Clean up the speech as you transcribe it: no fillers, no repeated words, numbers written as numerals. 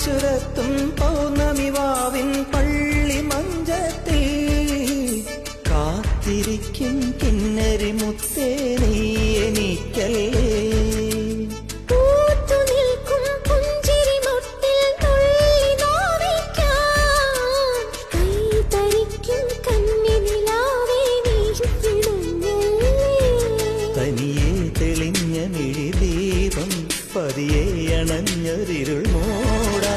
ചുരത്തും പൗർണമി വാവിൻ പള്ളി മഞ്ചത്തിൽ കാത്തിരിക്കും കിന്നരി മുത്തേ നീ എനിക്കല്ലേ. തനിയെ തെളിഞ്ഞ മിഴിദീപം പതിയെ അണഞ്ഞൊരിരുൾ മൂടാ.